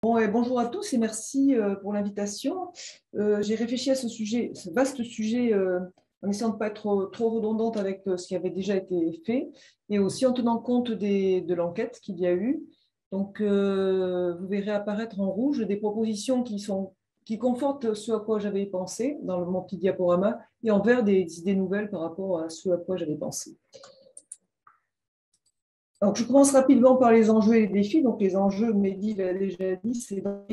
Bon, bonjour à tous et merci pour l'invitation. J'ai réfléchi à ce sujet, ce vaste sujet, en essayant de ne pas être trop redondante avec ce qui avait déjà été fait et aussi en tenant compte de l'enquête qu'il y a eu. Donc, vous verrez apparaître en rouge des propositions qui confortent ce à quoi j'avais pensé dans mon petit diaporama et en vert des idées nouvelles par rapport à ce à quoi j'avais pensé. Alors, je commence rapidement par les enjeux et les défis. Donc, les enjeux, Mehdi l'a déjà dit, c'est la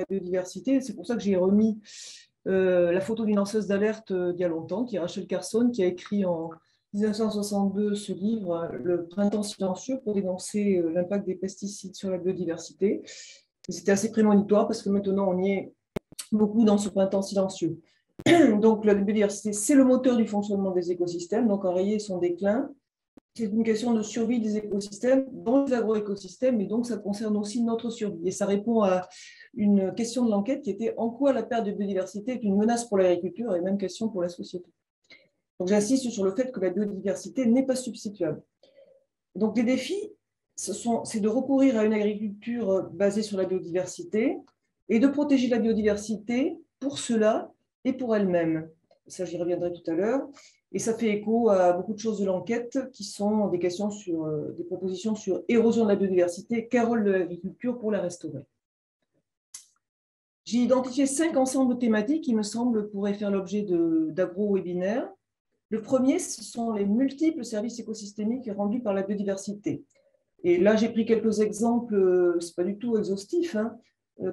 biodiversité. C'est pour ça que j'ai remis la photo d'une lanceuse d'alerte il y a longtemps, qui est Rachel Carson, qui a écrit en 1962 ce livre, Le printemps silencieux, pour dénoncer l'impact des pesticides sur la biodiversité. C'était assez prémonitoire parce que maintenant, on y est beaucoup dans ce printemps silencieux. Donc, la biodiversité, c'est le moteur du fonctionnement des écosystèmes. Donc, enrayer son déclin, c'est une question de survie des écosystèmes, dont les agroécosystèmes, et donc ça concerne aussi notre survie. Et ça répond à une question de l'enquête qui était en quoi la perte de biodiversité est une menace pour l'agriculture et même question pour la société. Donc j'insiste sur le fait que la biodiversité n'est pas substituable. Donc les défis, c'est de recourir à une agriculture basée sur la biodiversité et de protéger la biodiversité pour cela et pour elle-même. Ça, j'y reviendrai tout à l'heure. Et ça fait écho à beaucoup de choses de l'enquête qui sont des questions des propositions sur érosion de la biodiversité, quel rôle de l'agriculture pour la restaurer. J'ai identifié 5 ensembles thématiques qui me semblent pourraient faire l'objet d'agro-webinaires. Le premier, ce sont les multiples services écosystémiques rendus par la biodiversité. Et là, j'ai pris quelques exemples, ce n'est pas du tout exhaustif,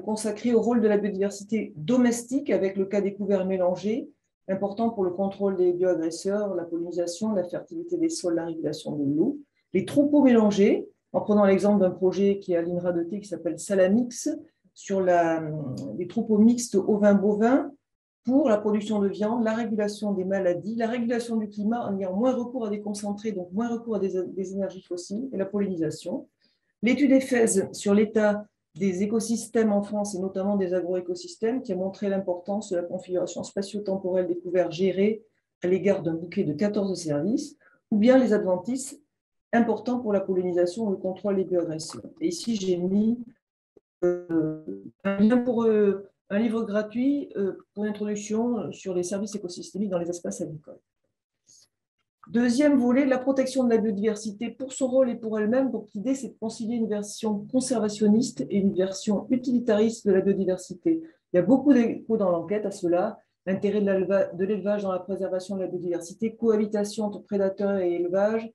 consacrés au rôle de la biodiversité domestique avec le cas des couverts mélangés, important pour le contrôle des bioagresseurs, la pollinisation, la fertilité des sols, la régulation de l'eau. Les troupeaux mélangés, en prenant l'exemple d'un projet qui est à l'INRA de Thé qui s'appelle Salamix, sur les troupeaux mixtes ovins-bovins pour la production de viande, la régulation des maladies, la régulation du climat en ayant moins recours à des concentrés, donc moins recours à des énergies fossiles, et la pollinisation. L'étude EFES sur l'état des écosystèmes en France et notamment des agroécosystèmes qui a montré l'importance de la configuration spatio-temporelle des couverts gérés à l'égard d'un bouquet de 14 services, ou bien les adventices importants pour la pollinisation ou le contrôle des bioagresseurs. Et ici, j'ai mis un lien pour un livre gratuit pour l'introduction sur les services écosystémiques dans les espaces agricoles. Deuxième volet, la protection de la biodiversité pour son rôle et pour elle-même. Donc, l'idée, c'est de concilier une version conservationniste et une version utilitariste de la biodiversité. Il y a beaucoup d'échos dans l'enquête à cela. L'intérêt de l'élevage dans la préservation de la biodiversité, cohabitation entre prédateurs et élevage,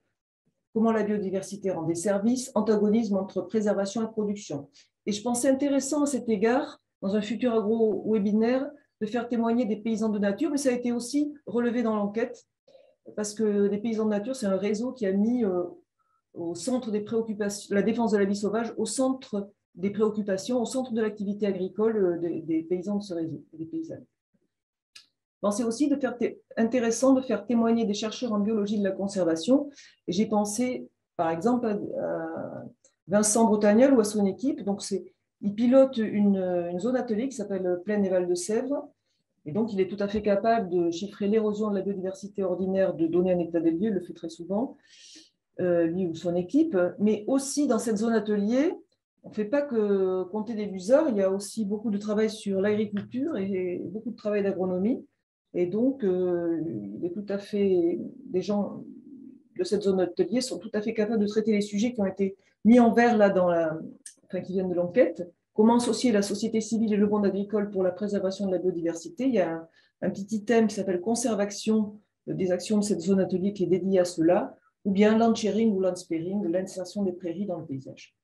comment la biodiversité rend des services, antagonisme entre préservation et production. Et je pensais intéressant à cet égard, dans un futur agro-webinaire, de faire témoigner des paysans de nature, mais ça a été aussi relevé dans l'enquête, parce que les paysans de nature, c'est un réseau qui a mis au centre des préoccupations, la défense de la vie sauvage, au centre des préoccupations, au centre de l'activité agricole des paysans de ce réseau, des paysannes. Pensez aussi intéressant de faire témoigner des chercheurs en biologie de la conservation. Et j'ai pensé, par exemple, à Vincent Bretagnol ou à son équipe. Donc, il pilote une zone atelier qui s'appelle Plaine et Val de Sèvres. Et donc, il est tout à fait capable de chiffrer l'érosion de la biodiversité ordinaire, de donner un état des lieux, il le fait très souvent, lui ou son équipe. Mais aussi, dans cette zone atelier, on ne fait pas que compter des busards, il y a aussi beaucoup de travail sur l'agriculture et beaucoup de travail d'agronomie. Et donc, il est tout à fait, les gens de cette zone atelier sont tout à fait capables de traiter les sujets qui ont été mis en vert là qui viennent de l'enquête. Comment associer la société civile et le monde agricole pour la préservation de la biodiversité. Il y a un petit item qui s'appelle conservation des actions de cette zone atelier qui est dédié à cela, ou bien land sharing ou land sparing, l'insertion des prairies dans le paysage.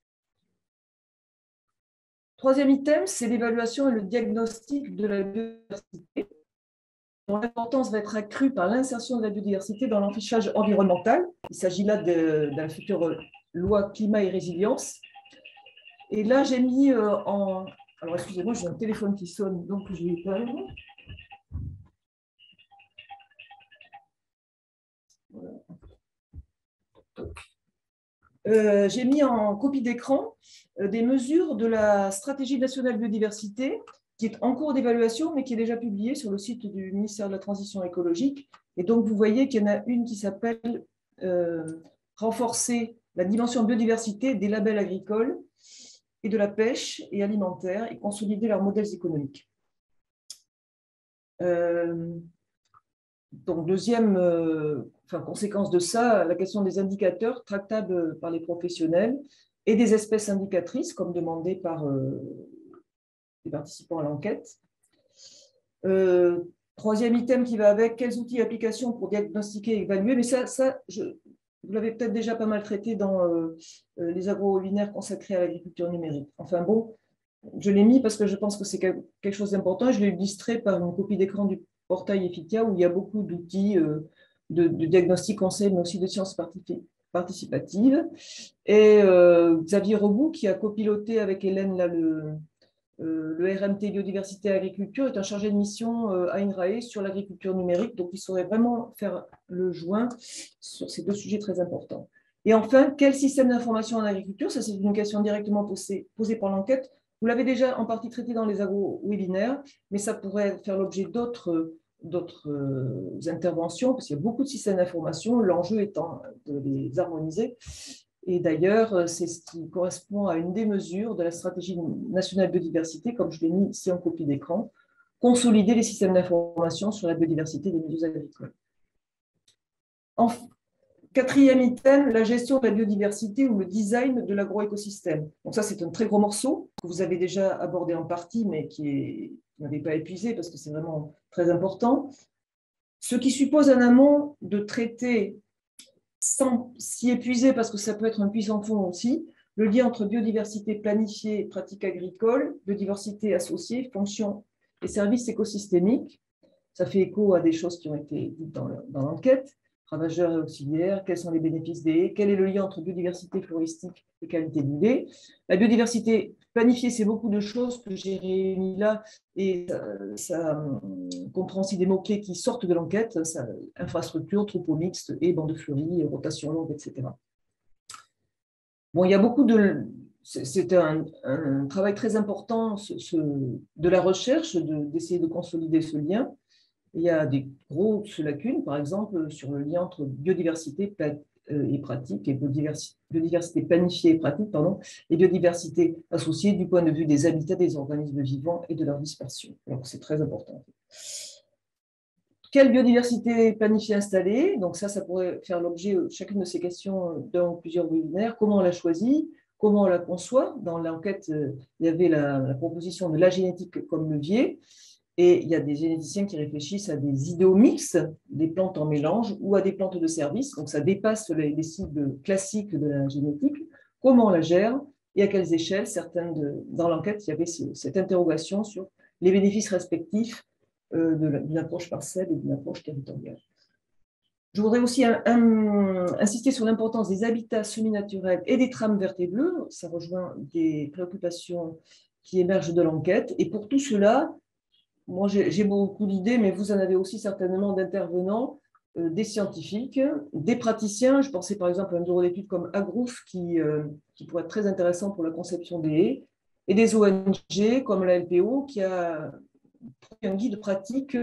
Troisième item, c'est l'évaluation et le diagnostic de la biodiversité, dont l'importance va être accrue par l'insertion de la biodiversité dans l'affichage environnemental. Il s'agit là de la future loi climat et résilience. Et là, j'ai mis en... Alors, excusez-moi, j'ai un téléphone qui sonne, donc je vais éteindre. Voilà. J'ai mis en copie d'écran des mesures de la stratégie nationale biodiversité qui est en cours d'évaluation, mais qui est déjà publiée sur le site du ministère de la Transition écologique. Et donc, vous voyez qu'il y en a une qui s'appelle renforcer la dimension biodiversité des labels agricoles. et de la pêche et alimentaire et consolider leurs modèles économiques. Donc, deuxième conséquence de ça, la question des indicateurs tractables par les professionnels et des espèces indicatrices, comme demandé par les participants à l'enquête. Troisième item qui va avec, quels outils et applications pour diagnostiquer et évaluer, mais vous l'avez peut-être déjà pas mal traité dans les agro-webinaires consacrés à l'agriculture numérique. Enfin bon, je l'ai mis parce que je pense que c'est quelque chose d'important. Je l'ai illustré par une copie d'écran du portail Efficia où il y a beaucoup d'outils de diagnostic conseil, mais aussi de sciences participatives. Et Xavier Robout, qui a copiloté avec Hélène là, le RMT Biodiversité et Agriculture, est un chargé de mission à INRAE sur l'agriculture numérique, donc il saurait vraiment faire le joint sur ces deux sujets très importants. Et enfin, quel système d'information en agriculture? Ça, c'est une question directement posée par l'enquête. Vous l'avez déjà en partie traité dans les agro-webinaires, mais ça pourrait faire l'objet d'autres interventions, parce qu'il y a beaucoup de systèmes d'information, l'enjeu étant de les harmoniser. Et d'ailleurs, c'est ce qui correspond à une des mesures de la stratégie nationale biodiversité, comme je l'ai mis ici en copie d'écran, consolider les systèmes d'information sur la biodiversité des milieux agricoles. Quatrième item, la gestion de la biodiversité ou le design de l'agroécosystème. Donc ça, c'est un très gros morceau que vous avez déjà abordé en partie, mais qui n'avez pas épuisé parce que c'est vraiment très important. Ce qui suppose en amont de traiter, sans s'y épuiser, parce que ça peut être un puits sans fond aussi, le lien entre biodiversité planifiée et pratique agricole, biodiversité associée, fonctions et services écosystémiques. Ça fait écho à des choses qui ont été dites dans l'enquête. Ravageurs et auxiliaires, quels sont les bénéfices des haies, quel est le lien entre biodiversité floristique et qualité du lait. La biodiversité planifiée, c'est beaucoup de choses que j'ai réunies là, et ça comprend aussi des mots-clés qui sortent de l'enquête, infrastructure, troupeaux mixtes, haies, bandes fleuries, rotation longue, etc. Bon, il y a beaucoup de... C'est un travail très important de la recherche, d'essayer de consolider ce lien. Il y a des grosses lacunes, par exemple, sur le lien entre biodiversité et pratique, et biodiversité planifiée et pratique, pardon, et biodiversité associée du point de vue des habitats des organismes vivants et de leur dispersion. Alors, c'est très important. Quelle biodiversité planifiée installée? Donc ça pourrait faire l'objet, chacune de ces questions, d'un ou plusieurs webinaires. Comment on la choisit? Comment on la conçoit? Dans l'enquête, il y avait la proposition de la génétique comme levier. Et il y a des généticiens qui réfléchissent à des idéomix, des plantes en mélange, ou à des plantes de service. Donc, ça dépasse les cibles classiques de la génétique. Comment on la gère et à quelles échelles? Dans l'enquête, il y avait cette interrogation sur les bénéfices respectifs d'une approche partielle et d'une approche territoriale. Je voudrais aussi insister sur l'importance des habitats semi-naturels et des trames vertes et bleues. Ça rejoint des préoccupations qui émergent de l'enquête. Et pour tout cela, moi, j'ai beaucoup d'idées, mais vous en avez aussi certainement d'intervenants, des scientifiques, des praticiens. Je pensais par exemple à un bureau d'études comme Agrouf qui pourrait être très intéressant pour la conception des haies, et des ONG comme la LPO qui a un guide pratique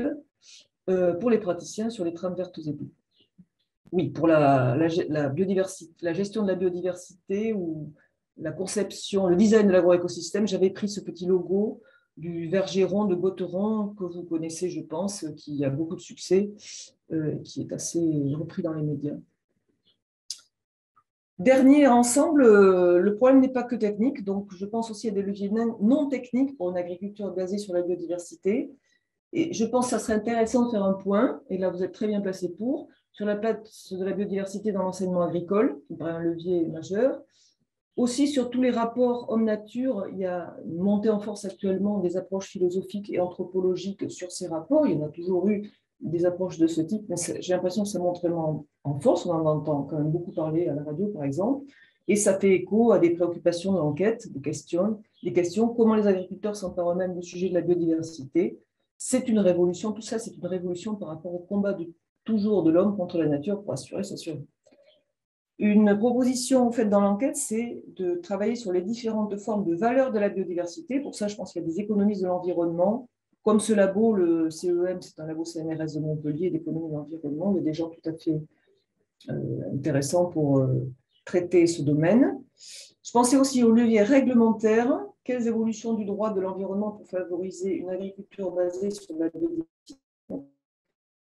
pour les praticiens sur les trames vertes et bleues. Oui, pour la biodiversité, la gestion de la biodiversité ou la conception, le design de l'agroécosystème, j'avais pris ce petit logo du vergeron de Gauthieron, que vous connaissez, je pense, qui a beaucoup de succès, qui est assez repris dans les médias. Dernier ensemble, le problème n'est pas que technique, donc je pense aussi à des leviers non techniques pour une agriculture basée sur la biodiversité. Et je pense que ça serait intéressant de faire un point, et là vous êtes très bien placé pour, sur la place de la biodiversité dans l'enseignement agricole, qui me paraît un levier majeur. Aussi, sur tous les rapports homme-nature, il y a une montée en force actuellement des approches philosophiques et anthropologiques sur ces rapports. Il y en a toujours eu des approches de ce type, mais j'ai l'impression que ça monte vraiment en force. On en entend quand même beaucoup parler à la radio, par exemple. Et ça fait écho à des préoccupations de l'enquête, des questions comment les agriculteurs s'emparent eux-mêmes du sujet de la biodiversité. C'est une révolution, tout ça, c'est une révolution par rapport au combat toujours de l'homme contre la nature pour assurer sa survie. Une proposition faite dans l'enquête, c'est de travailler sur les différentes formes de valeur de la biodiversité. Pour ça, je pense qu'il y a des économistes de l'environnement, comme ce labo, le CEM, c'est un labo CNRS de Montpellier d'économie de l'environnement. Il y a des gens tout à fait intéressants pour traiter ce domaine. Je pensais aussi aux leviers réglementaires. Quelles évolutions du droit de l'environnement pour favoriser une agriculture basée sur la biodiversité?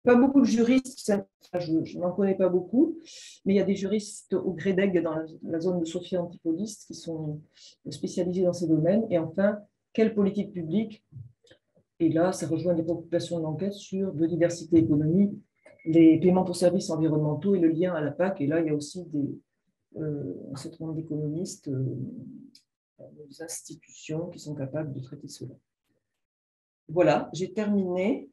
Pas beaucoup de juristes, je n'en connais pas beaucoup, mais il y a des juristes au Grédec dans la zone de Sophia Antipolis qui sont spécialisés dans ces domaines. Et enfin, quelle politique publique? Et là, ça rejoint des préoccupations d'enquête sur biodiversité, économie, les paiements pour services environnementaux et le lien à la PAC. Et là, il y a aussi un certain nombre d'économistes, des institutions qui sont capables de traiter cela. Voilà, j'ai terminé.